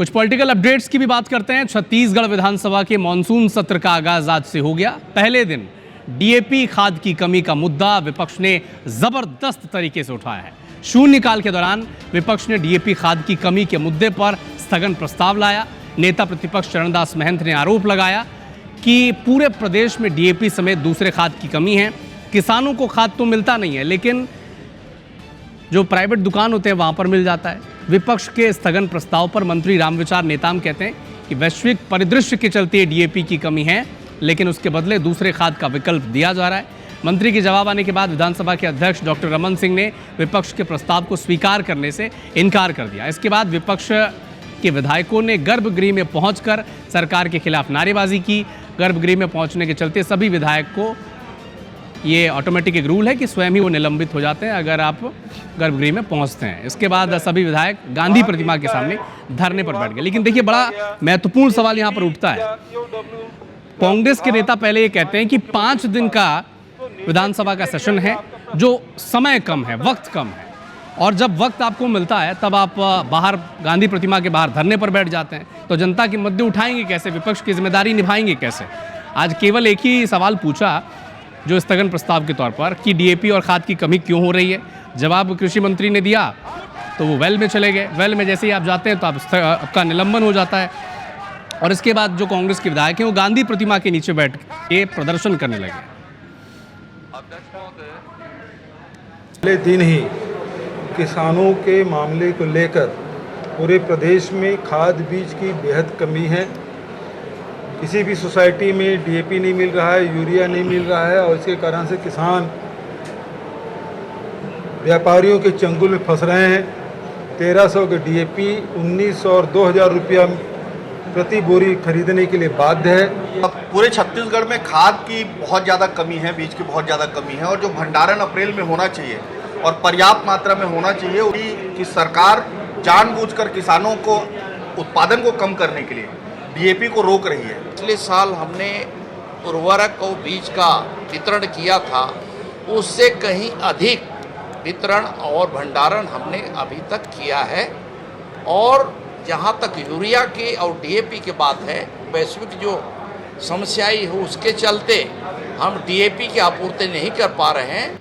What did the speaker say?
कुछ political updates की भी बात करते हैं। छत्तीसगढ़ विधानसभा के मॉनसून सत्र का आगाज आज से हो गया। पहले दिन डीएपी खाद की कमी का मुद्दा विपक्ष ने जबरदस्त तरीके से उठाया है। शून्यकाल के दौरान विपक्ष ने डीएपी खाद की कमी के मुद्दे पर स्थगन प्रस्ताव लाया। नेता प्रतिपक्ष चरणदास महंत ने आरोप लगाया कि पूरे प्रदेश में डीएपी समेत दूसरे खाद की कमी है। किसानों को खाद तो मिलता नहीं है, लेकिन जो प्राइवेट दुकान होते हैं वहां पर मिल जाता है। विपक्ष के स्थगन प्रस्ताव पर मंत्री रामविचार नेताम कहते हैं कि वैश्विक परिदृश्य के चलते डीएपी की कमी है, लेकिन उसके बदले दूसरे खाद का विकल्प दिया जा रहा है। मंत्री के जवाब आने के बाद विधानसभा के अध्यक्ष डॉक्टर रमन सिंह ने विपक्ष के प्रस्ताव को स्वीकार करने से इनकार कर दिया। इसके बाद विपक्ष के विधायकों ने गर्भगृह में पहुंचकर सरकार के खिलाफ नारेबाजी की। गर्भगृह में पहुंचने के चलते सभी विधायक को ये ऑटोमेटिक एक रूल है कि स्वयं ही वो निलंबित हो जाते हैं अगर आप गर्भगृह में पहुंचते हैं। इसके बाद सभी विधायक गांधी प्रतिमा के सामने धरने पर बैठ गए। लेकिन देखिए, बड़ा महत्वपूर्ण सवाल यहां पर उठता है। कांग्रेस के नेता पहले ये कहते हैं कि 5 दिन का विधानसभा का सेशन है, जो समय कम है, वक्त कम है, और जब वक्त आपको मिलता है तब आप बाहर गांधी प्रतिमा के बाहर धरने पर बैठ जाते हैं। तो जनता के मुद्दे उठाएंगे कैसे, विपक्ष की जिम्मेदारी निभाएंगे कैसे? आज केवल एक ही सवाल पूछा जो स्थगन प्रस्ताव के तौर पर कि डीएपी और खाद की कमी क्यों हो रही है। जवाब कृषि मंत्री ने दिया तो वो वेल में चले गए। वेल में जैसे ही आप जाते हैं तो आपका निलंबन हो जाता है। और इसके बाद जो कांग्रेस के विधायक हैं वो गांधी प्रतिमा के नीचे बैठ के प्रदर्शन करने लगे। पहले दिन ही किसानों के मामले को लेकर पूरे प्रदेश में खाद बीज की बेहद कमी है। किसी भी सोसाइटी में डीएपी नहीं मिल रहा है, यूरिया नहीं मिल रहा है, और इसके कारण से किसान व्यापारियों के चंगुल में फंस रहे हैं। 1300 के डीएपी 1900 और 2000 रुपया प्रति बोरी खरीदने के लिए बाध्य है। अब पूरे छत्तीसगढ़ में खाद की बहुत ज़्यादा कमी है, बीज की बहुत ज़्यादा कमी है, और जो भंडारण अप्रैल में होना चाहिए और पर्याप्त मात्रा में होना चाहिए कि सरकार जानबूझकर किसानों को उत्पादन को कम करने के लिए डीएपी को रोक रही है। पिछले साल हमने उर्वरक और बीज का वितरण किया था, उससे कहीं अधिक वितरण और भंडारण हमने अभी तक किया है। और जहाँ तक यूरिया की और डीएपी की बात है, वैश्विक जो समस्याएं हो उसके चलते हम डीएपी की आपूर्ति नहीं कर पा रहे हैं।